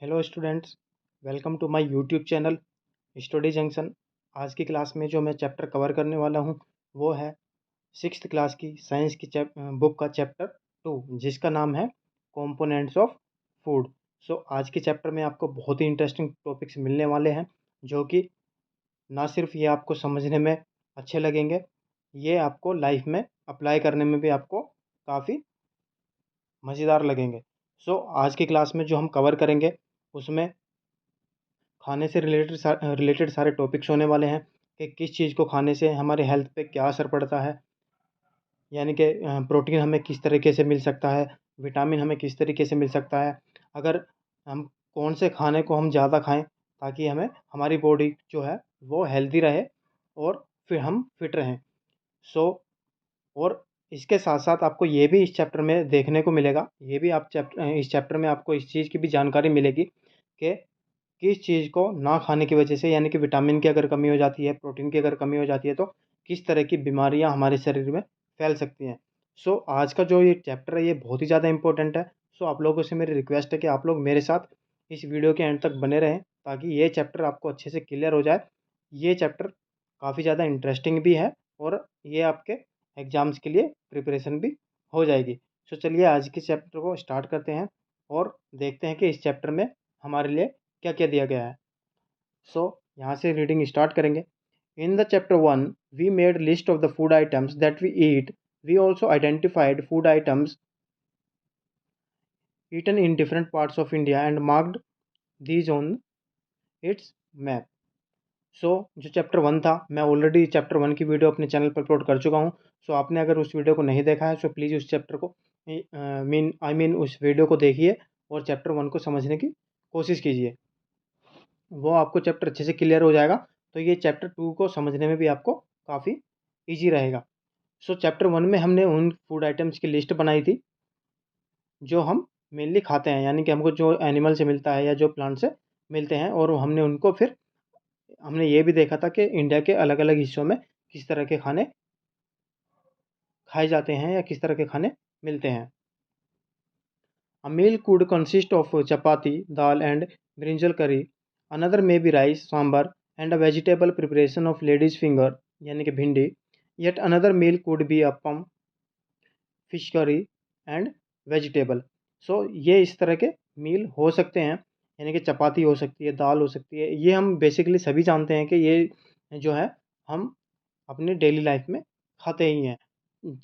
Hello students, welcome to my YouTube channel study junction. आज की class में जो मैं चैप्टर कवर करने वाला हूँ वो है सिक्स्थ क्लास की साइंस की बुक का चैप्टर 2, जिसका नाम है कंपोनेंट्स ऑफ फूड। सो आज के चैप्टर में आपको बहुत ही इंटरेस्टिंग टॉपिक्स मिलने वाले हैं, जो कि ना सिर्फ ये आपको समझने में अच्छे लगेंगे, ये आपको लाइफ में अप्लाई करने में भी आपको काफ़ी मज़ेदार लगेंगे। सो आज की क्लास में जो हम कवर करेंगे उसमें खाने से रिलेटेड सारे टॉपिक्स होने वाले हैं कि किस चीज़ को खाने से हमारे हेल्थ पे क्या असर पड़ता है, यानी कि प्रोटीन हमें किस तरीके से मिल सकता है, विटामिन हमें किस तरीके से मिल सकता है, अगर हम कौन से खाने को हम ज़्यादा खाएं ताकि हमें हमारी बॉडी जो है वो हेल्दी रहे और फिर हम फिट रहें। सो और इसके साथ साथ आपको ये भी इस चैप्टर में देखने को मिलेगा, ये भी आप इस चैप्टर में आपको इस चीज़ की भी जानकारी मिलेगी कि किस चीज़ को ना खाने की वजह से, यानी कि विटामिन की अगर कमी हो जाती है, प्रोटीन की अगर कमी हो जाती है, तो किस तरह की बीमारियां हमारे शरीर में फैल सकती हैं। सो आज का जो ये चैप्टर है ये बहुत ही ज़्यादा इंपॉर्टेंट है। सो आप लोगों से मेरी रिक्वेस्ट है कि आप लोग मेरे साथ इस वीडियो के एंड तक बने रहें ताकि ये चैप्टर आपको अच्छे से क्लियर हो जाए। ये चैप्टर काफ़ी ज़्यादा इंटरेस्टिंग भी है और ये आपके एग्ज़ाम्स के लिए प्रिपरेशन भी हो जाएगी। सो चलिए आज के चैप्टर को स्टार्ट करते हैं और देखते हैं कि इस चैप्टर में हमारे लिए क्या क्या दिया गया है। सो यहाँ से रीडिंग स्टार्ट करेंगे। In the chapter 1 we made list of the food items that we eat. We also identified food items eaten in different parts of India and marked these on its map. So जो chapter 1 था, मैं already chapter 1 की video अपने channel पर upload कर चुका हूँ। सो आपने अगर उस वीडियो को नहीं देखा है सो प्लीज़ उस चैप्टर को उस वीडियो को देखिए और चैप्टर 1 को समझने की कोशिश कीजिए। वो आपको चैप्टर अच्छे से क्लियर हो जाएगा, तो ये चैप्टर 2 को समझने में भी आपको काफ़ी ईजी रहेगा। सो चैप्टर 1 में हमने उन फूड आइटम्स की लिस्ट बनाई थी जो हम मेनली खाते हैं, यानी कि हमको जो एनिमल से मिलता है या जो प्लांट से मिलते हैं, और हमने उनको फिर हमने ये भी देखा था कि इंडिया के अलग अलग हिस्सों में किस तरह के खाने खाए जाते हैं या किस तरह के खाने मिलते हैं। A meal could consist of chapati, dal and brinjal curry. Another may be rice, sambar and a vegetable preparation of lady's finger यानी कि भिंडी. Yet another meal could be appam, fish curry and vegetable. So ये इस तरह के मील हो सकते हैं, यानी कि चपाती हो सकती है, दाल हो सकती है। ये हम बेसिकली सभी जानते हैं कि ये जो है हम अपनी डेली लाइफ में खाते ही हैं,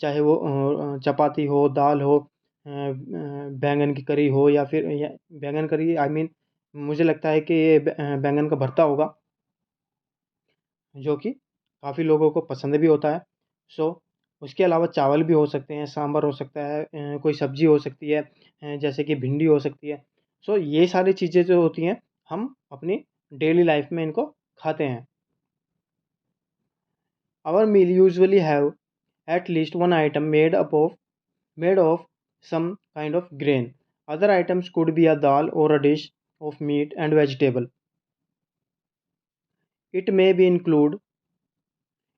चाहे वो चपाती हो, दाल हो, बैंगन की करी हो या फिर बैंगन करी, आई मीन मुझे लगता है कि ये बैंगन का भरता होगा, जो कि काफ़ी लोगों को पसंद भी होता है। सो उसके अलावा चावल भी हो सकते हैं, सांभर हो सकता है, कोई सब्ज़ी हो सकती है, जैसे कि भिंडी हो सकती है। सो ये सारी चीज़ें जो होती हैं हम अपनी डेली लाइफ में इनको खाते हैं। Our meal usually have at least one item made of some kind of grain. Other items could be a dal or a dish of meat and vegetable. It may be include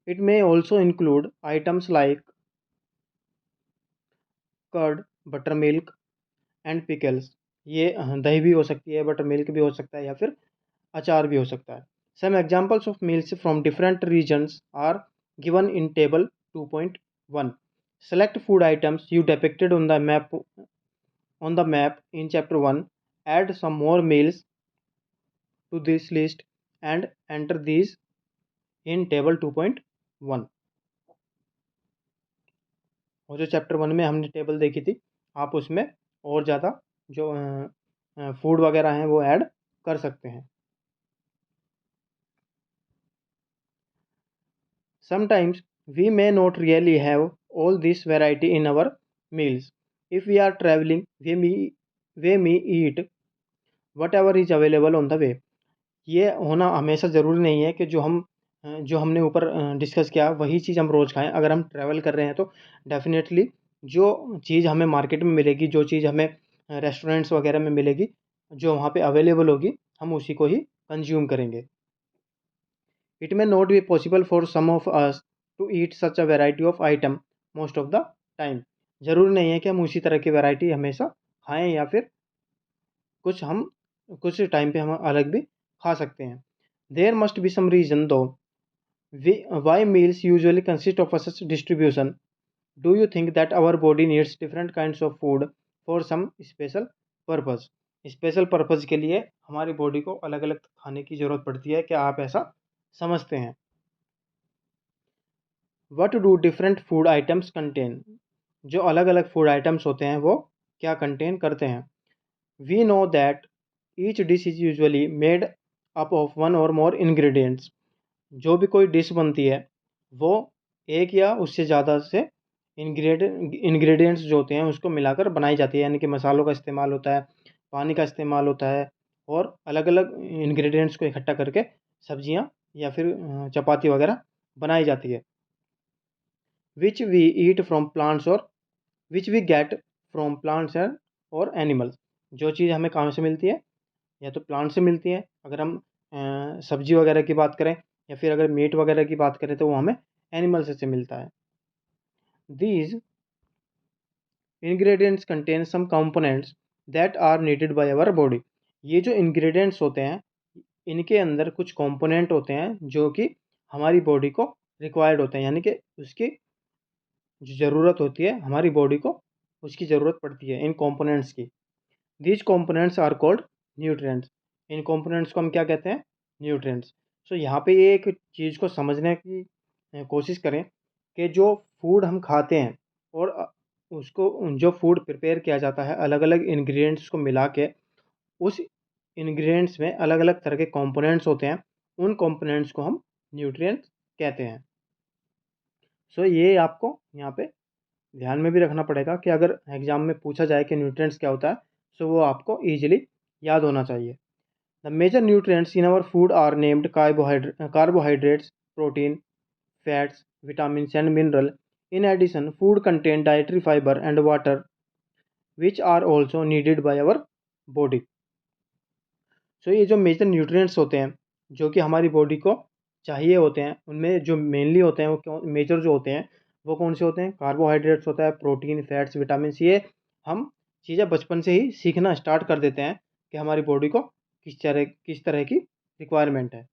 it may also include items like curd, buttermilk and pickles. ये दही भी हो सकती है, butter milk भी हो सकता है या फिर अचार भी हो सकता है। Some examples of meals from different regions are given in table 2.1. Select food items you depicted on the map in chapter 1. Add some more meals to this list and enter these in table 2.1. और जो chapter 1 में हमने table देखी थी, आप उसमें और ज़्यादा जो फूड वगैरह हैं वो ऐड कर सकते हैं। Sometimes we may not really have all this variety in our meals. If we are traveling, we may eat whatever is available on the way. ये होना हमेशा ज़रूरी नहीं है कि जो हमने ऊपर डिस्कस किया वही चीज़ हम रोज़ खाएं। अगर हम ट्रैवल कर रहे हैं तो डेफिनेटली जो चीज़ हमें मार्केट में मिलेगी, जो चीज़ हमें रेस्टोरेंट्स वगैरह में मिलेगी, जो वहाँ पे अवेलेबल होगी, हम उसी को ही कंज्यूम करेंगे। It may not be possible for some of us to eat such a variety of item most of the time. ज़रूरी नहीं है कि हम उसी तरह की वैरायटी हमेशा खाएं या फिर कुछ हम कुछ टाइम पे हम अलग भी खा सकते हैं। There must be some reason though why meals usually consist of such distribution. Do you think that our body needs different kinds of food for some special purpose? Special purpose के लिए हमारी बॉडी को अलग अलग खाने की ज़रूरत पड़ती है, क्या आप ऐसा समझते हैं? What do different food items contain? जो अलग अलग फूड आइटम्स होते हैं वो क्या कंटेन करते हैं? We know that each dish is usually made up of one or more ingredients. जो भी कोई डिश बनती है वो एक या उससे ज़्यादा से इंग्रेडिएंट्स जो होते हैं उसको मिलाकर बनाई जाती है, यानी कि मसालों का इस्तेमाल होता है, पानी का इस्तेमाल होता है और अलग अलग इंग्रेडिएंट्स को इकट्ठा करके सब्जियां या फिर चपाती वगैरह बनाई जाती है। Which we eat from plants or which we get from plants and or animals. जो चीज़ हमें कहाँ से मिलती है, या तो प्लांट से मिलती है अगर हम सब्जी वगैरह की बात करें, या फिर अगर मीट वगैरह की बात करें तो वो हमें एनिमल से मिलता है। These ingredients contain some components that are needed by our body. ये जो इंग्रेडिएंट्स होते हैं इनके अंदर कुछ कंपोनेंट होते हैं जो कि हमारी बॉडी को रिक्वायर्ड होते हैं, यानी कि उसकी जो ज़रूरत होती है हमारी बॉडी को, उसकी ज़रूरत पड़ती है इन कंपोनेंट्स की। These components are called nutrients. इन कंपोनेंट्स को हम क्या कहते हैं? न्यूट्रिएंट्स। सो यहाँ पे ये एक चीज़ को समझने की कोशिश करें कि जो फूड हम खाते हैं और उसको जो फूड प्रिपेयर किया जाता है अलग अलग इंग्रेडिएंट्स को मिला के, उस इंग्रेडिएंट्स में अलग अलग तरह के कंपोनेंट्स होते हैं, उन कंपोनेंट्स को हम न्यूट्रिएंट्स कहते हैं। सो ये आपको यहाँ पे ध्यान में भी रखना पड़ेगा कि अगर एग्जाम में पूछा जाए कि न्यूट्रिएंट्स क्या होता है, सो वो आपको ईजिली याद होना चाहिए। The major nutrients in our food are named carbohydrates, protein, fats, vitamins and mineral. In addition, food contain dietary fiber and water which are also needed by our body. So ये जो major nutrients होते हैं जो कि हमारी body को चाहिए होते हैं, उनमें जो मेनली होते हैं वो मेजर जो होते हैं वो कौन से होते हैं? कार्बोहाइड्रेट्स होता है, प्रोटीन, फैट्स, विटामिन। ये हम चीज़ें बचपन से ही सीखना स्टार्ट कर देते हैं कि हमारी बॉडी को किस तरह की रिक्वायरमेंट है।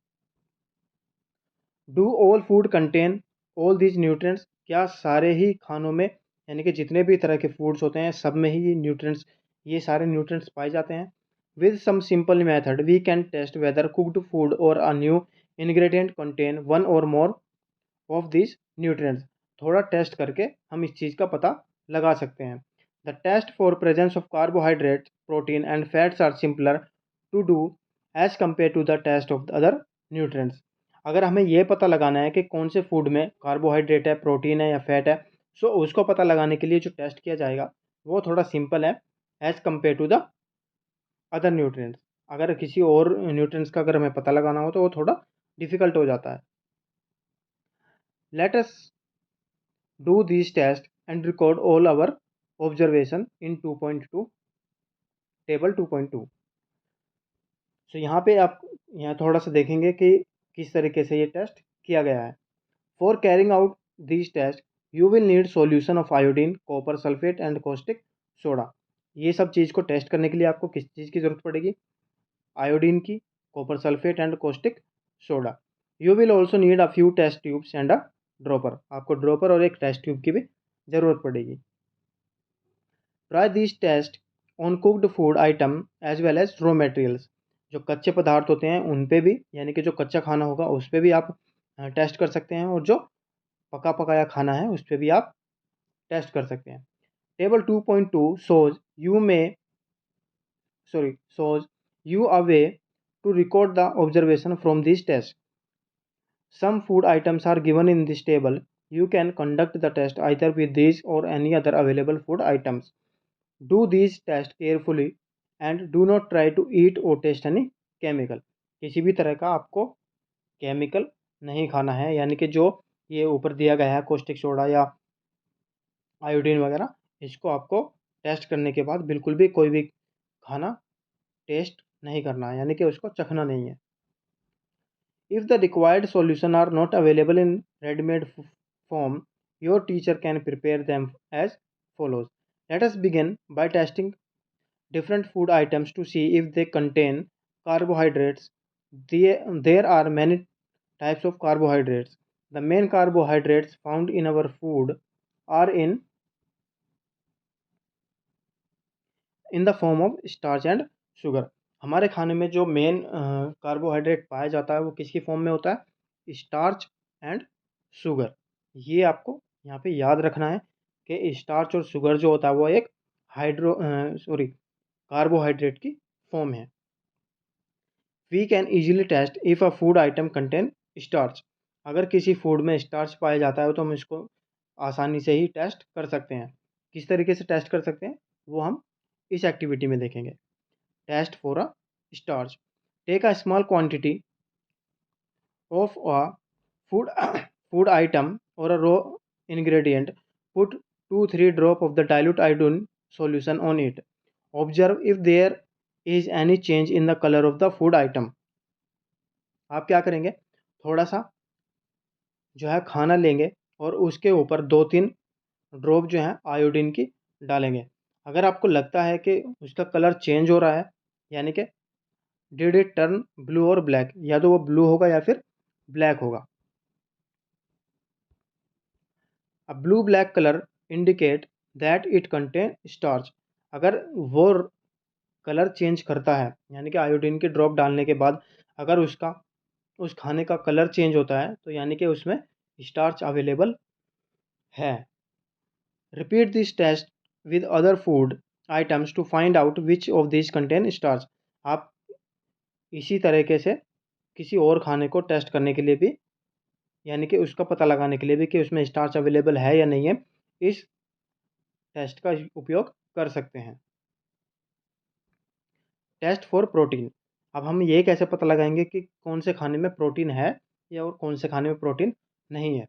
Do all food contain all these nutrients? क्या सारे ही खानों में, यानी कि जितने भी तरह के फूड्स होते हैं सब में ही ये सारे न्यूट्रिएंट्स पाए जाते हैं? With some simple method we can test whether cooked food or a new ingredient contain one or more of this nutrients. थोड़ा टेस्ट करके हम इस चीज़ का पता लगा सकते हैं। The test for presence of carbohydrate, protein and fats are simpler to do as compare to the test of the other nutrients. अगर हमें ये पता लगाना है कि कौन से फूड में कार्बोहाइड्रेट है, प्रोटीन है या फैट है, सो उसको पता लगाने के लिए जो टेस्ट किया जाएगा वो थोड़ा सिंपल है as compare to the other nutrients. अगर किसी और न्यूट्रिएंट्स का अगर हमें पता लगाना हो तो वो थोड़ा डिफिकल्ट हो जाता है। Let us do these tests and record all our observation in 2.2 table 2.2। सो यहाँ पे आप यहाँ थोड़ा सा देखेंगे कि किस तरीके से ये टेस्ट किया गया है। For carrying out this test you will need solution of iodine, copper sulphate and caustic soda. ये सब चीज़ को टेस्ट करने के लिए आपको किस चीज़ की ज़रूरत पड़ेगी? आयोडीन की, copper sulphate and caustic soda. You will also need a few test tubes and a dropper. आपको ड्रॉपर और एक टेस्ट ट्यूब की भी ज़रूरत पड़ेगी। Try this test on cooked food item as well as raw materials. जो कच्चे पदार्थ होते हैं उन पे भी, यानी कि जो कच्चा खाना होगा उस पे भी आप टेस्ट कर सकते हैं, और जो पका पकाया खाना है उस पे भी आप टेस्ट कर सकते हैं। Table 2.2 shows you may shows you a way to record the observation from this test. Some food items are given in this table. You can conduct the test either with these or any other available food items. Do these tests carefully and do not try to eat or taste any chemical. किसी भी तरह का आपको chemical नहीं खाना है, यानी कि जो ये ऊपर दिया गया है कॉस्टिक सोडा या आयोडीन वगैरह, इसको आपको टेस्ट करने के बाद बिल्कुल भी कोई भी खाना टेस्ट नहीं करना है, यानी कि उसको चखना नहीं है। If the required solution are not available in ready-made form, your teacher can prepare them as follows. Let us begin by testing different food items to see if they contain carbohydrates. There are many types of carbohydrates. The main carbohydrates found in our food are in the form of starch and sugar. हमारे खाने में जो main carbohydrate पाया जाता है वो किसकी form में होता है? Starch and sugar. ये आपको यहाँ पे याद रखना है कि स्टार्च और शुगर जो होता है वो एक कार्बोहाइड्रेट की फॉर्म है। We can easily test if a food item contain starch. अगर किसी फूड में स्टार्च पाया जाता है तो हम इसको आसानी से ही टेस्ट कर सकते हैं। किस तरीके से टेस्ट कर सकते हैं वो हम इस एक्टिविटी में देखेंगे। Test for a starch. Take a small quantity of a food food item or a raw ingredient. Put 2-3 drop of the dilute iodine solution on it. Observe if there is any change in the color of the food item. आप क्या करेंगे, थोड़ा सा जो है खाना लेंगे और उसके ऊपर 2-3 ड्रॉप जो है आयोडीन की डालेंगे। अगर आपको लगता है कि उसका कलर चेंज हो रहा है, यानी कि डिड इट टर्न ब्लू और ब्लैक, या तो वो ब्लू होगा या फिर ब्लैक होगा। A blue black color indicate that it contain starch. अगर वो कलर चेंज करता है, यानी कि आयोडीन के ड्रॉप डालने के बाद अगर उस खाने का कलर चेंज होता है तो यानी कि उसमें स्टार्च अवेलेबल है। Repeat this test with other food items to find out which of this contain starch. आप इसी तरीके से किसी और खाने को टेस्ट करने के लिए भी, यानी कि उसका पता लगाने के लिए भी कि उसमें स्टार्च अवेलेबल है या नहीं है, इस टेस्ट का उपयोग कर सकते हैं। Test for protein. अब हम ये कैसे पता लगाएंगे कि कौन से खाने में प्रोटीन है या और कौन से खाने में प्रोटीन नहीं है?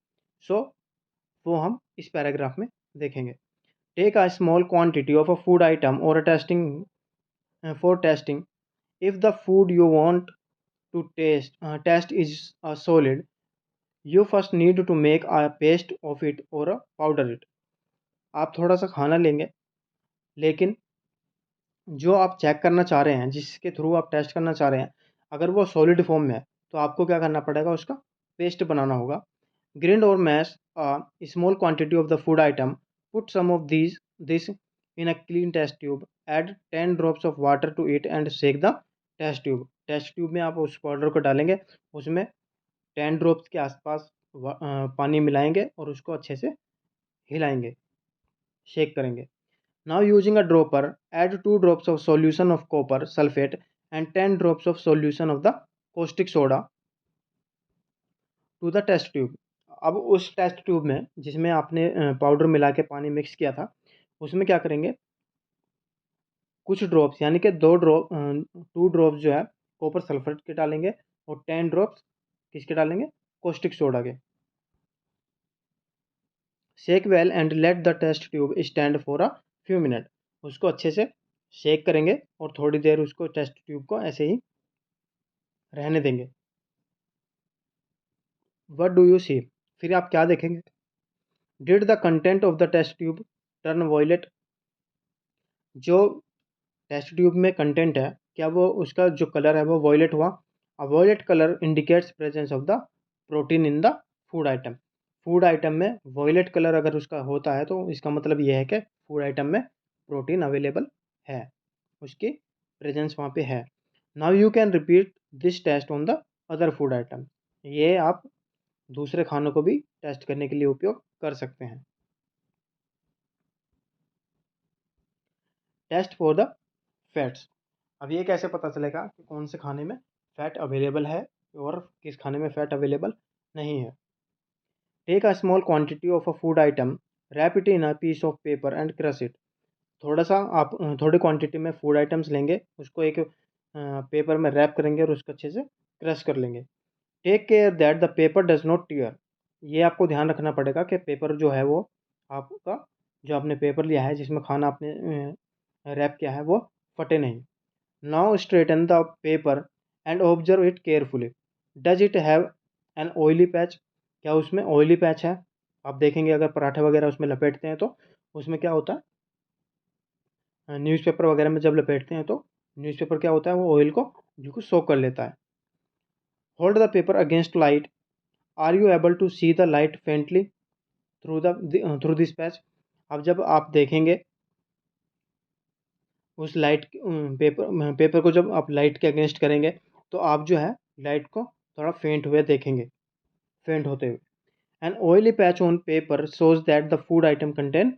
वो हम इस पैराग्राफ में देखेंगे। Take a small quantity of a food item or testing if the food you want to test is a solid, you first need to make a paste of it or powder it. आप थोड़ा सा खाना लेंगे, लेकिन जो आप check करना चाह रहे हैं, जिसके थ्रू आप टेस्ट करना चाह रहे हैं, अगर वो सॉलिड फॉर्म में है तो आपको क्या करना पड़ेगा, उसका पेस्ट बनाना होगा। Grind or mash small quantity of the food item, put some of this in a clean test tube, add 10 drops of water to it and shake the test tube में आप उस पाउडर को डालेंगे, उसमें 10 drops के आसपास पानी मिलाएंगे और उसको अच्छे से हिलाएंगे, शेक करेंगे। Now using a dropper, add 2 drops of solution of copper sulfate and 10 drops of solution of the caustic soda to the test tube. अब उस टेस्ट ट्यूब में जिसमें आपने पाउडर मिला के पानी मिक्स किया था, उसमें क्या करेंगे, कुछ ड्रॉप्स यानी कि 2 ड्रॉप्स जो है कॉपर सल्फेट के डालेंगे और 10 ड्रॉप्स किसके डालेंगे, कॉस्टिक सोडा के। Shake well and let the test tube stand for a few minute. उसको अच्छे से शेक करेंगे और थोड़ी देर उसको टेस्ट ट्यूब को ऐसे ही रहने देंगे। What do you see? फिर आप क्या देखेंगे, did the content of the test tube turn violet. जो टेस्ट ट्यूब में कंटेंट है, क्या वो उसका जो कलर है वो वॉयलेट हुआ? A violet colour indicates presence of the protein in the food item. Food item में वॉयलेट कलर अगर उसका होता है तो इसका मतलब ये है कि फूड आइटम में प्रोटीन अवेलेबल है, उसकी प्रेजेंस वहाँ पे है। Now you can repeat this test on the other food item. ये आप दूसरे खानों को भी टेस्ट करने के लिए उपयोग कर सकते हैं। Test for the fats. अब ये कैसे पता चलेगा कि कौन से खाने में फ़ैट अवेलेबल है और किस खाने में फ़ैट अवेलेबल नहीं है? Take a small quantity of a food item, wrap it in a piece of paper and crush it. थोड़ा सा आप थोड़ी क्वांटिटी में फूड आइटम्स लेंगे, उसको एक पेपर में रैप करेंगे और उसको अच्छे से क्रश कर लेंगे। Take care that the paper does not tear. ये आपको ध्यान रखना पड़ेगा कि पेपर जो है वो आपका, जो आपने पेपर लिया है जिसमें खाना आपने रैप किया है, वो फटे नहीं। Now straighten the paper and observe it carefully. Does it have an oily patch? क्या उसमें ऑयली पैच है? आप देखेंगे अगर पराठे वगैरह उसमें लपेटते हैं तो उसमें क्या होता है, न्यूज़पेपर वगैरह में जब लपेटते हैं तो न्यूज़पेपर क्या होता है, वो ऑयल को बिल्कुल सोक कर लेता है। Hold the paper against light, are you able to see the light faintly through this patch. अब जब आप देखेंगे उस लाइट पेपर को, जब आप लाइट के अगेंस्ट करेंगे तो आप जो है लाइट को थोड़ा फेंट हुए देखेंगे, फेंट होते हुए। An oily patch on paper shows that the food item contain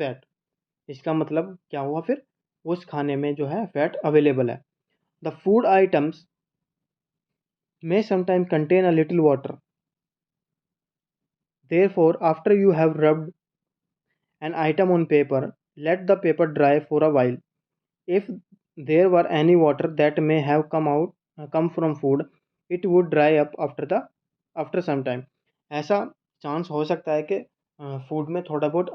fat. इसका मतलब क्या हुआ फिर, उस खाने में जो है फैट अवेलेबल है। The food items may sometimes contain a little water. Therefore, after you have rubbed an item on paper, let the paper dry for a while. If there were any water that may have come from food, it would dry up after some time. ऐसा chance हो सकता है कि food में थोड़ा बहुत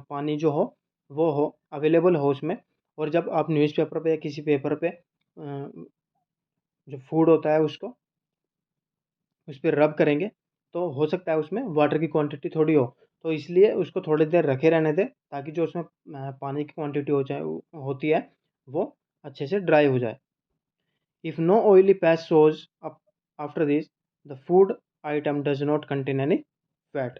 पानी जो हो वो हो अवेलेबल हो उसमें, और जब आप न्यूज़पेपर पे या किसी पेपर पे जो फूड होता है उसको उस पर रब करेंगे तो हो सकता है उसमें वाटर की क्वांटिटी थोड़ी हो, तो इसलिए उसको थोड़ी देर रखे रहने दें ताकि जो उसमें पानी की क्वांटिटी होती है वो अच्छे से ड्राई हो जाए। If no oily patch shows up after this, the food item does not contain any fat.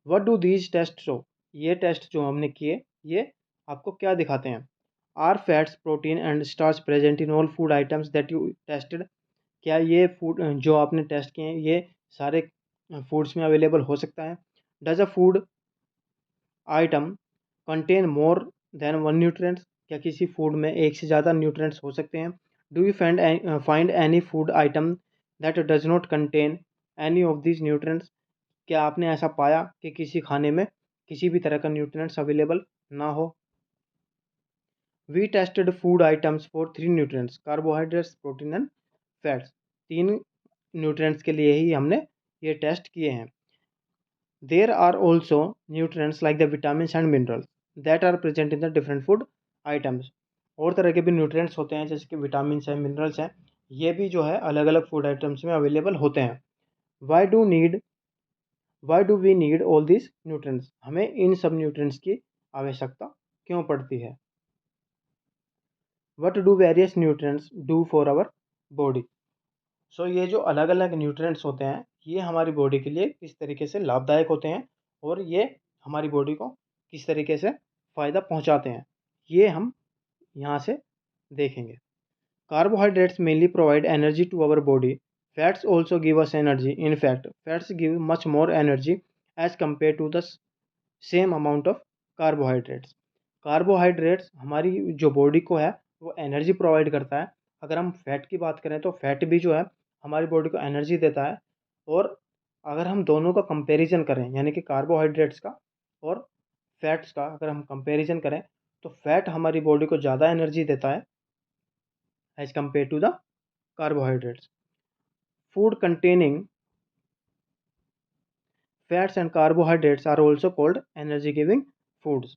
What do these test show. ये टेस्ट जो हमने किए ये आपको क्या दिखाते हैं। Are fats protein and starch present in all food items that you tested. क्या ये फूड जो आपने टेस्ट किए हैं ये सारे फूड्स में अवेलेबल हो सकता है। Does a food item contain more than one nutrients. क्या किसी फूड में एक से ज़्यादा न्यूट्रिएंट्स हो सकते हैं। Do you find any food item that does not contain any of this nutrients. क्या आपने ऐसा पाया कि किसी खाने में किसी भी तरह का न्यूट्रिएंट्स अवेलेबल ना हो। We tested food items for three nutrients, carbohydrates protein and fats. तीन न्यूट्रिएंट्स के लिए ही हमने ये टेस्ट किए हैं। There are also nutrients like the vitamins and minerals that are present in the different food items. और तरह के भी न्यूट्रिएंट्स होते हैं जैसे कि विटामिन्स हैं, मिनरल्स हैं, ये भी जो है अलग अलग फूड आइटम्स में अवेलेबल होते हैं। Why do need why do we need all this nutrients. हमें इन सब न्यूट्रिएंट्स की आवश्यकता क्यों पड़ती है। What do various nutrients do for our body. So ये जो अलग अलग न्यूट्रिएंट्स होते हैं ये हमारी बॉडी के लिए किस तरीके से लाभदायक होते हैं और ये हमारी बॉडी को किस तरीके से फ़ायदा पहुंचाते हैं, ये हम यहाँ से देखेंगे। Carbohydrates mainly provide energy to our body. Fats also give us energy. In fact fats give much more energy as compare to the same amount of carbohydrates. Carbohydrates हमारी जो बॉडी को है वो एनर्जी प्रोवाइड करता है। अगर हम fat की बात करें तो फैट भी जो है हमारी बॉडी को एनर्जी देता है। और अगर हम दोनों का कंपैरिजन करें यानी कि कार्बोहाइड्रेट्स का और फैट्स का अगर हम कंपैरिजन करें तो फैट हमारी बॉडी को ज़्यादा एनर्जी देता है as compare to the carbohydrates. Food containing fats and carbohydrates are also called energy giving foods.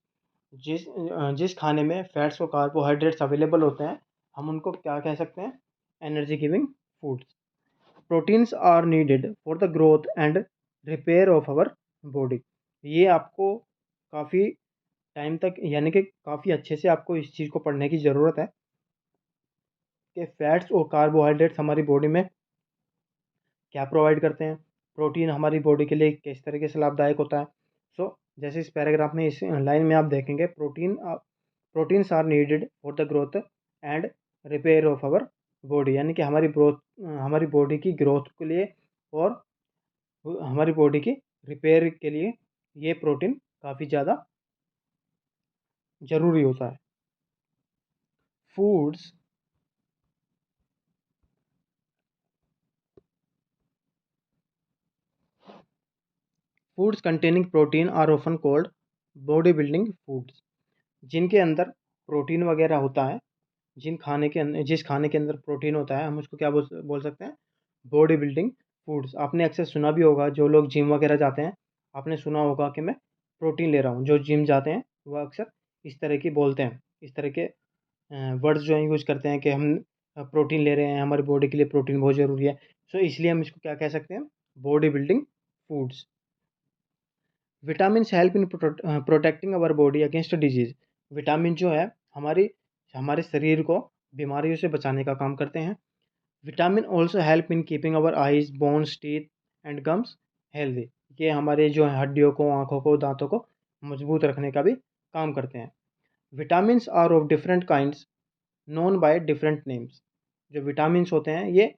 जिस खाने में फैट्स और कार्बोहाइड्रेट्स अवेलेबल होते हैं हम उनको क्या कह सकते हैं, energy giving foods. Proteins are needed for the growth and repair of our body. ये आपको काफ़ी टाइम तक यानी कि काफ़ी अच्छे से आपको इस चीज़ को पढ़ने की ज़रूरत है कि फैट्स और कार्बोहाइड्रेट्स हमारी बॉडी में क्या प्रोवाइड करते हैं, प्रोटीन हमारी बॉडी के लिए किस तरीके से लाभदायक होता है। जैसे इस पैराग्राफ में इस लाइन में आप देखेंगे proteins are needed for the growth and repair of our body, यानी कि हमारी बॉडी की ग्रोथ के लिए और हमारी बॉडी की रिपेयर के लिए ये प्रोटीन काफ़ी ज़्यादा ज़रूरी होता है। Foods foods containing protein are often called body building foods. जिनके अंदर प्रोटीन वगैरह होता है, जिस खाने के अंदर प्रोटीन होता है हम उसको क्या बोल सकते हैं, बॉडी बिल्डिंग फूड्स। आपने अक्सर सुना भी होगा, जो लोग जिम वगैरह जाते हैं आपने सुना होगा कि मैं प्रोटीन ले रहा हूँ। जो जिम जाते हैं वह अक्सर इस तरह की बोलते हैं, इस तरह के वर्ड्स जो हैं यूज़ करते हैं कि हम प्रोटीन ले रहे हैं, हमारी बॉडी के लिए प्रोटीन बहुत ज़रूरी है। इसलिए हम इसको क्या कह सकते हैं, body building foods. Vitamin help in protecting our body against disease. Vitamin जो है हमारी हमारे शरीर को बीमारियों से बचाने का काम करते हैं। Vitamin also help in keeping our eyes, bones, teeth and gums healthy. ये हमारे जो है हड्डियों को, आँखों को, दांतों को मजबूत रखने का भी काम करते हैं। Vitamins are of different kinds known by different names. जो विटामिन्स होते हैं ये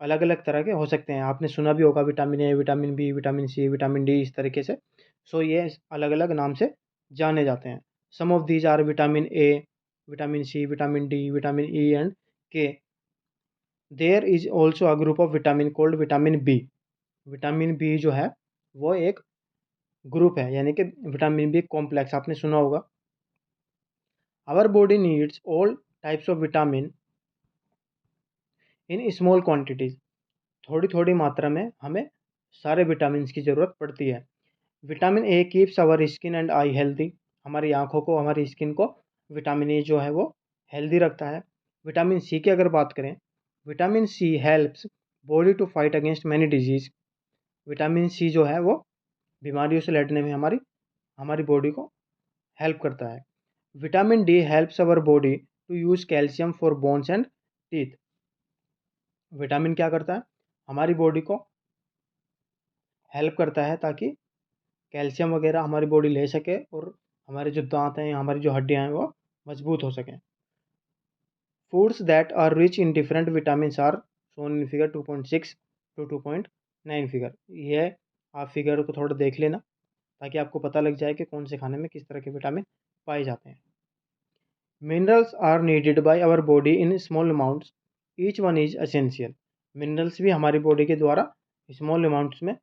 अलग अलग तरह के हो सकते हैं। आपने सुना भी होगा vitamin A, vitamin B, vitamin C, vitamin D, इस तरीके से। सो ये अलग अलग नाम से जाने जाते हैं। Some of these are vitamin A, vitamin C, vitamin D, vitamin E and K. There is also a group of vitamin called vitamin B. Vitamin B जो है वो एक ग्रुप है, यानी कि विटामिन बी कॉम्प्लेक्स आपने सुना होगा। Our body needs all types of vitamin in small quantities. थोड़ी थोड़ी मात्रा में हमें सारे विटामिन की ज़रूरत पड़ती है। Vitamin A keeps our skin and eye healthy. हमारी आँखों को, हमारी स्किन को विटामिन ए जो है वो हेल्दी रखता है। विटामिन सी की अगर बात करें, vitamin C helps body to fight against many disease. Vitamin C जो है वो बीमारियों से लड़ने में हमारी हमारी बॉडी को हेल्प करता है। Vitamin D helps our body to use calcium for bones and teeth. Vitamin क्या करता है, हमारी बॉडी को हेल्प करता है ताकि कैल्शियम वगैरह हमारी बॉडी ले सके और हमारे जो दांत हैं, हमारी जो हड्डियां हैं वो मजबूत हो सकें। Foods that are rich in different vitamin are shown in figure 2.6 to 2.9 figure. ये आप फिगर को थोड़ा देख लेना ताकि आपको पता लग जाए कि कौन से खाने में किस तरह के विटामिन पाए जाते हैं। Minerals are needed by our body in small amounts, each one is essential. Minerals भी हमारी बॉडी के द्वारा स्मॉल अमाउंट्स में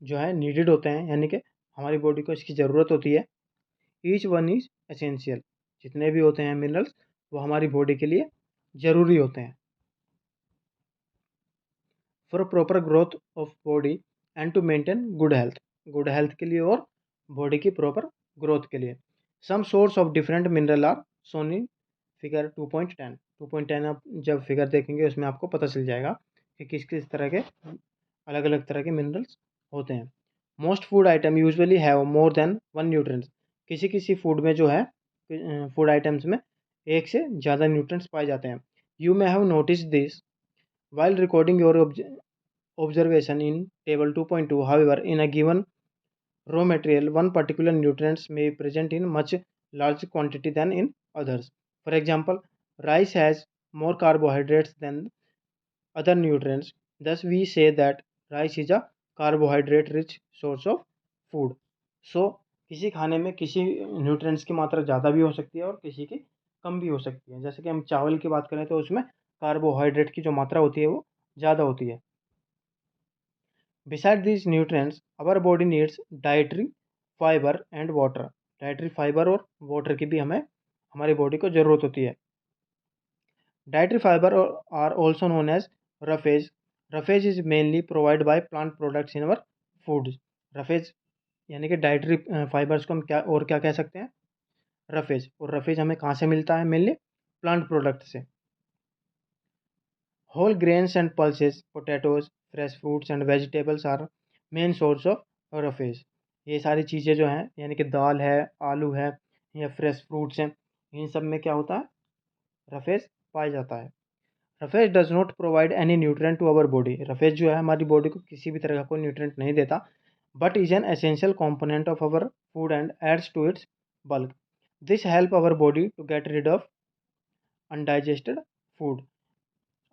जो है नीडेड होते हैं, यानी कि हमारी बॉडी को इसकी ज़रूरत होती है। Each one is essential. जितने भी होते हैं मिनरल्स वो हमारी बॉडी के लिए ज़रूरी होते हैं for proper growth of body and to maintain good health. Good health के लिए और बॉडी की प्रॉपर ग्रोथ के लिए। Some source of different mineral are shown in figure 2.10। 2.10 आप जब फिगर देखेंगे उसमें आपको पता चल जाएगा कि किस किस तरह के अलग अलग तरह के मिनरल्स होते हैं। Most food item usually have more than one nutrients. किसी किसी फूड में जो है, फूड आइटम्स में एक से ज़्यादा न्यूट्रिएंट्स पाए जाते हैं। You may have notice this while recording your observation in table 2.2. However, in a given raw material, one particular nutrients may be present in much larger quantity than in others. For example, rice has more carbohydrates than other nutrients. Thus, we say that rice is a carbohydrate rich source of food. So, किसी खाने में किसी nutrients की मात्रा ज़्यादा भी हो सकती है और किसी की कम भी हो सकती है। जैसे कि हम चावल की बात करें तो उसमें कार्बोहाइड्रेट की जो मात्रा होती है वो ज़्यादा होती है। Besides these nutrients, our body needs dietary fiber and water. Dietary fibre और वाटर की भी हमें हमारी बॉडी को ज़रूरत होती है। Dietary fibre are also known as roughage. Roughage is mainly provide by plant products in our food. Roughage यानी कि डाइटरी फाइबर्स को हम क्या कह सकते हैं, रफेज। और रफेज हमें कहाँ से मिलता है, मेनली प्लांट प्रोडक्ट से। Whole grains and pulses, potatoes, fresh fruits and vegetables are main source of roughage. ये सारी चीज़ें जो हैं, यानी कि दाल है, आलू है या फ्रेश फ्रूट्स हैं, इन सब में क्या होता है, रफेज पाया जाता है। Roughage does not provide any nutrient to our body. Roughage जो है हमारी बॉडी को किसी भी तरह का कोई न्यूट्रिएंट नहीं देता, but is an essential component of our food and adds to its bulk. This help our body to get rid of undigested food.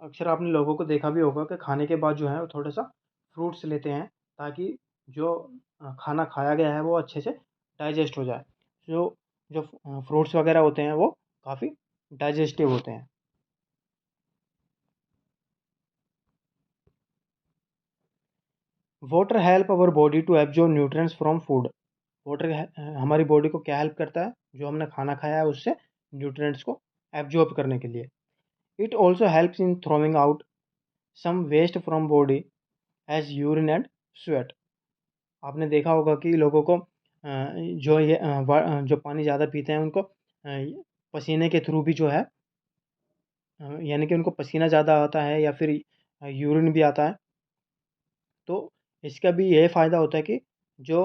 अक्सर आपने लोगों को देखा भी होगा कि खाने के बाद जो है वो थोड़ा सा फ्रूट्स लेते हैं ताकि जो खाना खाया गया है वो अच्छे से डाइजेस्ट हो जाए। जो जो फ्रूट्स वगैरह होते हैं वो काफ़ी डाइजेस्टिव होते हैं। Water help our body to absorb nutrients from food. Water हमारी बॉडी को क्या हेल्प करता है, जो हमने खाना खाया है उससे न्यूट्रिएंट्स को एब्जॉर्ब करने के लिए। It also helps in throwing out some waste from body as urine and sweat. आपने देखा होगा कि लोगों को जो पानी ज़्यादा पीते हैं उनको पसीने के थ्रू भी जो है, यानी कि उनको पसीना ज़्यादा आता है या फिर यूरिन भी आता है, तो इसका भी यह फ़ायदा होता है कि जो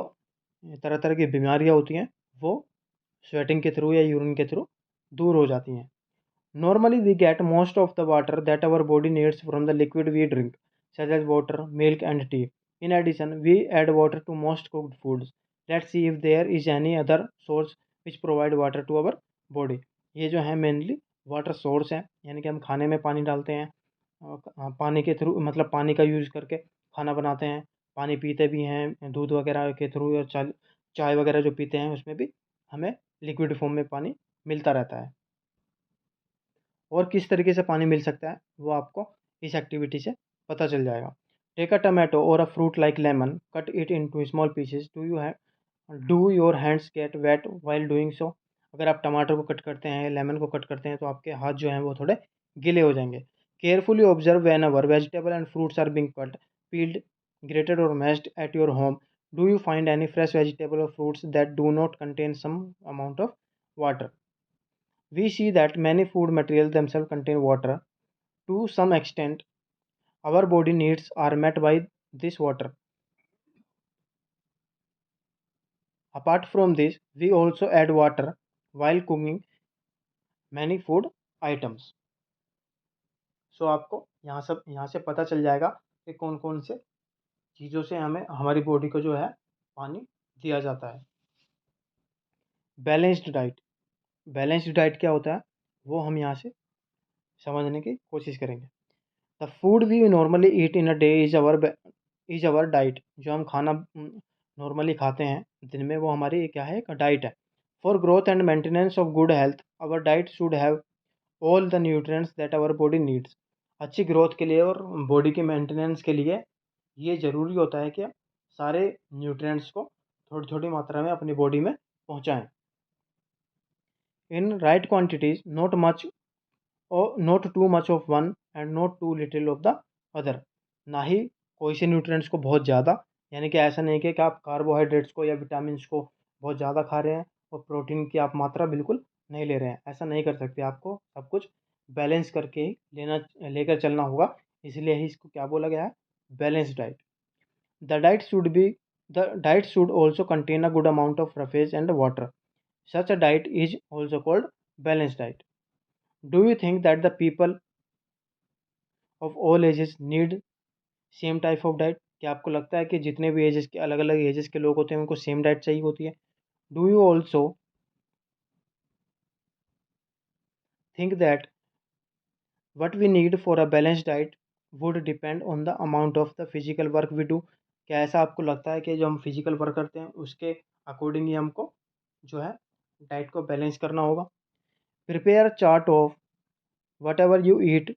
तरह तरह की बीमारियाँ होती हैं वो स्वेटिंग के थ्रू या यूरिन के थ्रू दूर हो जाती हैं। Normally we get most of the water that our body needs from the liquid we drink such as water, milk and tea. In addition we add water to most cooked foods. Let's see if there is any other source which provide water to our body. ये जो है mainly water source हैं, यानी कि हम खाने में पानी डालते हैं, पानी के थ्रू मतलब पानी का यूज़ करके खाना बनाते हैं, पानी पीते भी हैं दूध वगैरह के थ्रू, और चाय वगैरह जो पीते हैं उसमें भी हमें लिक्विड फॉर्म में पानी मिलता रहता है। और किस तरीके से पानी मिल सकता है वो आपको इस एक्टिविटी से पता चल जाएगा। टेक अ टमाटो और a fruit like lemon, cut it into small pieces. Do your hands get wet while doing so. अगर आप टमाटर को कट करते हैं, लेमन को कट करते हैं, तो आपके हाथ जो हैं वो थोड़े गीले हो जाएंगे। Carefully observe whenever vegetable and fruits are being cut, peeled, grated or mashed at your home. Do you find any fresh vegetable or fruits that do not contain some amount of water? We see that many food materials themselves contain water. To some extent, our body needs are met by this water. Apart from this, we also add water while cooking many food items. So आपको यहाँ से पता चल जाएगा कि कौन कौन से चीज़ों से हमें हमारी बॉडी को जो है पानी दिया जाता है। Balanced diet. बैलेंस्ड डाइट क्या होता है वो हम यहाँ से समझने की कोशिश करेंगे। The food we normally eat in a day is our diet. जो हम खाना नॉर्मली खाते हैं दिन में, वो हमारी क्या है, एक डाइट है। For growth and maintenance of good health our diet should have all the nutrients that our body needs. अच्छी ग्रोथ के लिए और बॉडी के मेंटेनेंस के लिए ये ज़रूरी होता है कि सारे न्यूट्रिएंट्स को थोड़ी थोड़ी मात्रा में अपनी बॉडी में पहुँचाएँ in right quantities, not too much of one and not too little of the other. ना ही कोई से न्यूट्रिएंट्स को बहुत ज़्यादा, यानी कि ऐसा नहीं कि आप कार्बोहाइड्रेट्स को या विटामिन्स को बहुत ज़्यादा खा रहे हैं और प्रोटीन की आप मात्रा बिल्कुल नहीं ले रहे हैं। ऐसा नहीं कर सकते, आपको सब कुछ बैलेंस करके ही लेकर चलना होगा। इसलिए ही इसको क्या बोला गया है, balance diet. The diet should be the diet should also contain a good amount of roughage and water. Such a diet is also called balance diet. Do you think that the people of all ages need same type of diet? क्या आपको लगता है कि जितने भी edges के अलग अलग एजेस के लोग होते हैं उनको सेम डाइट चाहिए होती है? Do you also think that what we need for a balance diet would depend on the amount of the physical work we do? क्या ऐसा आपको लगता है कि जो हम फिजिकल वर्क करते हैं उसके अकॉर्डिंग ही हमको जो है डाइट को बैलेंस करना होगा? Prepare chart of what ever you eat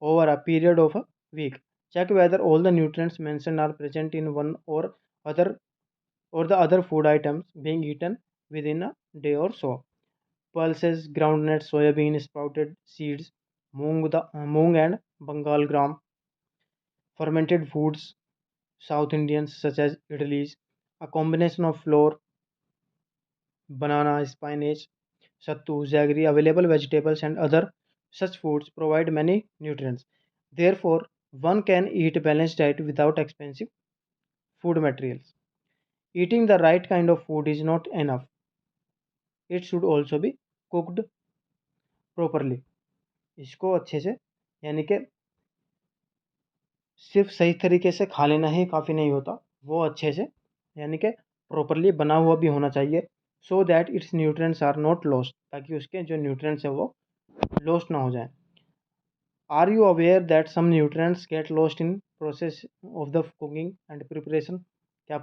over a period of a week. Check whether all the nutrients mentioned are present in one other or the other food items being eaten within a day or so. Pulses, groundnuts, soybean, sprouted seeds, moong and Bengal gram, fermented foods, South Indians such as idlis, a combination of flour, banana, spinach, sattu, jaggery, available vegetables and other such foods provide many nutrients. Therefore, one can eat a balanced diet without expensive food materials. Eating the right kind of food is not enough. It should also be cooked properly. इसको अच्छे से, यानी कि सिर्फ सही तरीके से खा लेना ही काफ़ी नहीं होता, वो अच्छे से यानी कि प्रॉपरली बना हुआ भी होना चाहिए, so that its nutrients are not lost, ताकि उसके जो न्यूट्रिएंट्स हैं वो लॉस्ट ना हो जाएं। Are you aware that some nutrients get lost in process of the cooking and preparation? क्या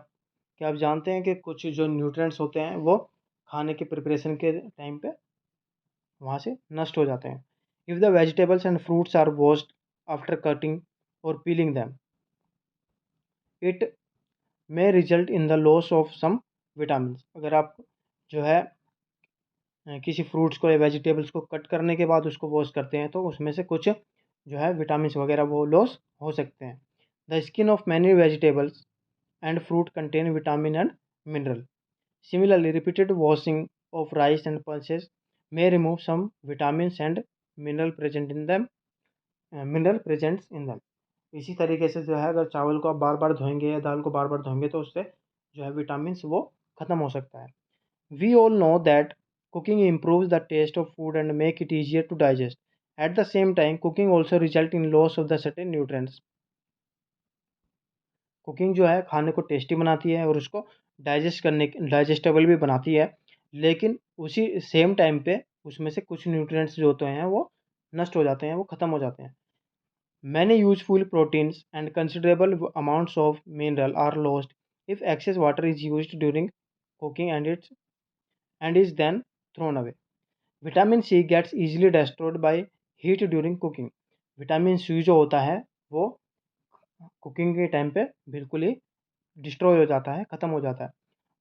आप जानते हैं कि कुछ जो न्यूट्रिएंट्स होते हैं वो खाने के प्रिपरेशन के टाइम पे वहाँ से नष्ट हो जाते हैं। If the vegetables and fruits are washed after cutting or peeling them, it may result in the loss of some vitamins. अगर आप जो है किसी फ्रूट्स को या वेजिटेबल्स को कट करने के बाद उसको वॉश करते हैं तो उसमें से कुछ जो है विटामिन्स वगैरह वो लॉस हो सकते हैं। The skin of many vegetables and fruit contain vitamin and mineral. Similarly repeated washing of rice and pulses may remove some vitamins and mineral presents in them. इसी तरीके से जो है अगर चावल को आप बार बार धोएंगे या दाल को बार बार धोएंगे तो उससे जो है विटामिन्स वो ख़त्म हो सकता है। We all know that Cooking improves the taste of food and make it easier to digest. At the same time, cooking also result in loss of the certain nutrients. Cooking जो है खाने को tasty बनाती है और उसको digestible भी बनाती है, लेकिन उसी सेम टाइम पे उसमें से कुछ न्यूट्रिएंट्स जो होते हैं वो नष्ट हो जाते हैं, वो ख़त्म हो जाते हैं। Many useful proteins and considerable amounts of mineral are lost if excess water is used during cooking and is then thrown away. Vitamin C gets easily destroyed by heat during cooking. Vitamin C जो होता है वो cooking के time पे बिल्कुल ही destroy हो जाता है, ख़त्म हो जाता है।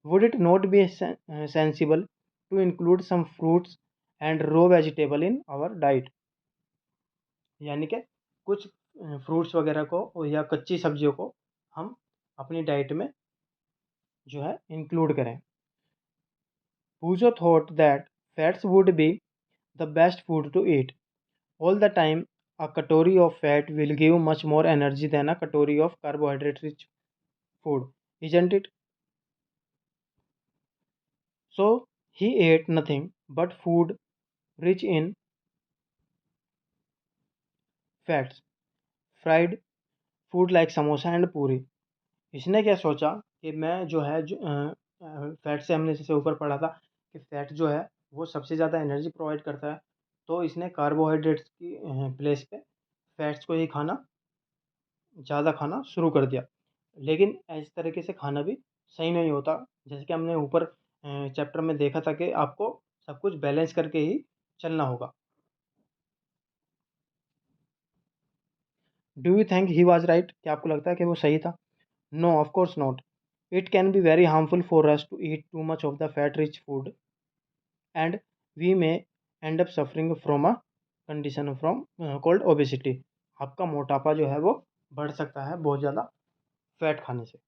Would it not be sensible to include some fruits and raw vegetable in our diet, यानी कि कुछ फ्रूट्स वगैरह को या कच्ची सब्जियों को हम अपनी डाइट में जो है इंक्लूड करें। Pujo thought that fats would be the best food to eat. All the time, a calorie of fat will give much more energy than a calorie of carbohydrate rich food, isn't it? So he ate nothing but food rich in fats, fried food like samosa and puri. इसने क्या सोचा कि मैं जो है fat से हमने जैसे ऊपर पढ़ा था कि फैट जो है वो सबसे ज़्यादा एनर्जी प्रोवाइड करता है, तो इसने कार्बोहाइड्रेट्स की प्लेस पे फैट्स को ही खाना ज़्यादा खाना शुरू कर दिया। लेकिन इस तरीके से खाना भी सही नहीं होता। जैसे कि हमने ऊपर चैप्टर में देखा था कि आपको सब कुछ बैलेंस करके ही चलना होगा। Do you think he was right? क्या आपको लगता है कि वो सही था? No, of course not. It can be very harmful for us to eat too much of the fat rich food and we may end up suffering from a condition from called obesity. आपका मोटापा जो है वो बढ़ सकता है बहुत ज़्यादा फैट खाने से।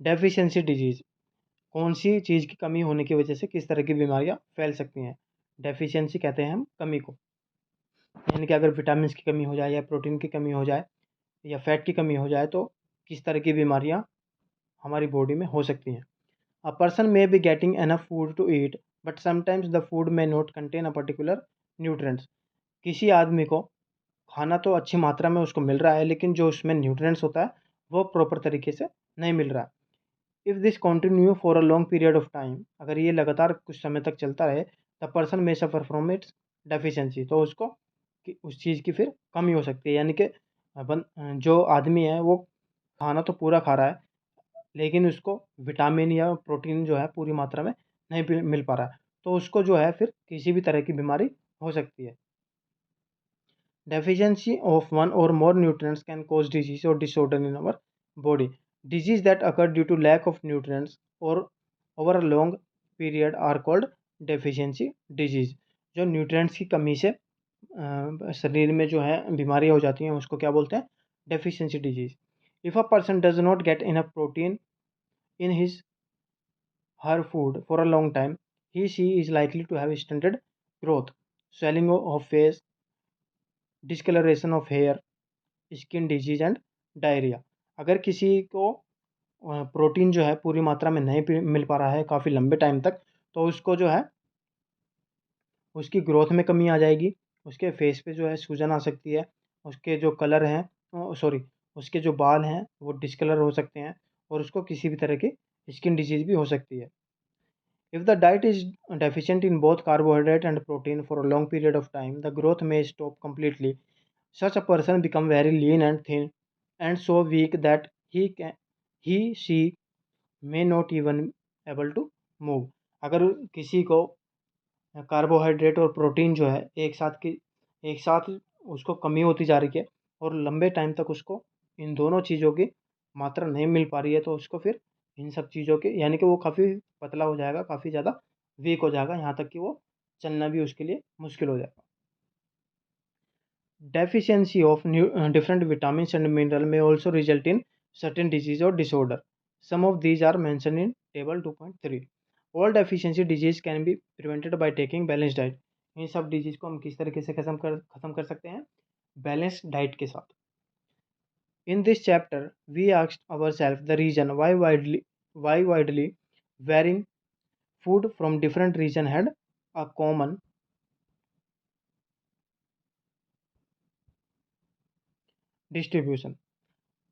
डेफिशिएंसी डिजीज़, कौन सी चीज़ की कमी होने की वजह से किस तरह की बीमारियां फैल सकती हैं? डेफिशिएंसी कहते हैं हम कमी को, यानी कि अगर विटामिन की कमी हो जाए या प्रोटीन की कमी हो जाए या फैट की कमी हो जाए तो किस तरह की बीमारियां हमारी बॉडी में हो सकती हैं। A person may be getting enough food to eat but sometimes the food may not contain a particular nutrients. किसी आदमी को खाना तो अच्छी मात्रा में उसको मिल रहा है, लेकिन जो उसमें न्यूट्रिएंट्स होता है वो प्रॉपर तरीके से नहीं मिल रहा है। If this continue for a long period of time, अगर ये लगातार कुछ समय तक चलता रहे, the person may suffer from its deficiency, तो उसको उस चीज़ की फिर कमी हो सकती है। यानी कि जो आदमी है वो खाना तो पूरा खा रहा है, लेकिन उसको विटामिन या प्रोटीन जो है पूरी मात्रा में नहीं मिल पा रहा है, तो उसको जो है फिर किसी भी तरह की बीमारी हो सकती है। Deficiency of one or more nutrients can cause disease or disorder in our body. Disease that occur due to lack of nutrients or over a long period are called deficiency disease. जो nutrients की कमी से शरीर में जो है बीमारियाँ हो जाती हैं उसको क्या बोलते हैं? Deficiency disease. If a person does not get enough protein in his her food for a long time, she is likely to have stunted growth, swelling of face, discoloration of hair, skin disease and diarrhoea. अगर किसी को protein जो है पूरी मात्रा में नहीं मिल पा रहा है काफ़ी लंबे टाइम तक, तो उसको जो है उसकी ग्रोथ में कमी आ जाएगी, उसके फेस पे जो है सूजन आ सकती है, उसके जो कलर हैं सॉरी उसके जो बाल हैं वो डिस्कलर हो सकते हैं और उसको किसी भी तरह की स्किन डिजीज भी हो सकती है। If the diet is deficient in both carbohydrate and protein for a long period of time, the growth में stop completely. Such a person become very lean and thin and so weak that she may not even able to move. अगर किसी को carbohydrate और protein जो है एक साथ उसको कमी होती जा रही है और लंबे टाइम तक उसको इन दोनों चीज़ों की मात्रा नहीं मिल पा रही है, तो उसको फिर इन सब चीज़ों के यानी कि वो काफ़ी पतला हो जाएगा, काफ़ी ज़्यादा वीक हो जाएगा, यहाँ तक कि वो चलना भी उसके लिए मुश्किल हो जाएगा। Deficiency of different vitamins and mineral may also result in certain disease or disorder. Some of these are mentioned in table 2.3. All deficiency disease can be prevented by taking balanced diet. इन सब disease को हम किस तरीके से खत्म कर सकते हैं? बैलेंस्ड डाइट के साथ। In this chapter, we asked ourselves the reason why widely varying food from different region had a common distribution.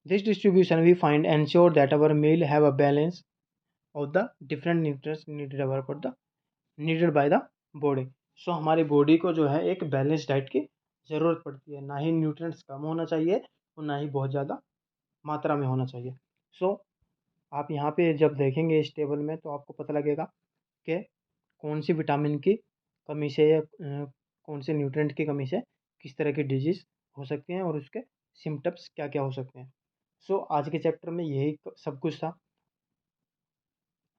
This distribution we find ensure that our meal have a balance of the different nutrients needed by the body. सो हमारी body को जो है एक balance diet की ज़रूरत पड़ती है, ना ही न्यूट्रिएंट्स कम होना चाहिए और ना ही बहुत ज़्यादा मात्रा में होना चाहिए। सो आप यहाँ पे जब देखेंगे इस टेबल में तो आपको पता लगेगा कि कौन सी विटामिन की कमी से या कौन से न्यूट्रिएंट की कमी से किस तरह की डिजीज़ हो सकती हैं और उसके सिम्पटम्स क्या-क्या हो सकते हैं। सो आज के चैप्टर में यही सब कुछ था।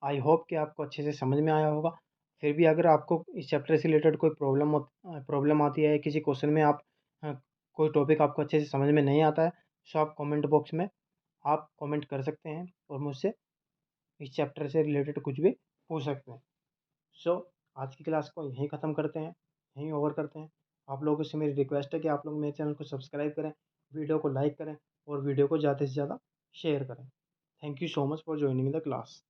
आई होप कि आपको अच्छे से समझ में आया होगा। फिर भी अगर आपको इस चैप्टर से रिलेटेड कोई प्रॉब्लम आती है, किसी क्वेश्चन में कोई टॉपिक आपको अच्छे से समझ में नहीं आता है, सो आप कमेंट बॉक्स में आप कमेंट कर सकते हैं और मुझसे इस चैप्टर से रिलेटेड कुछ भी पूछ सकते हैं। सो आज की क्लास को यहीं ख़त्म करते हैं, यहीं ओवर करते हैं। आप लोगों से मेरी रिक्वेस्ट है कि आप लोग मेरे चैनल को सब्सक्राइब करें, वीडियो को लाइक करें और वीडियो को ज़्यादा से ज़्यादा शेयर करें। Thank you so much for joining the class.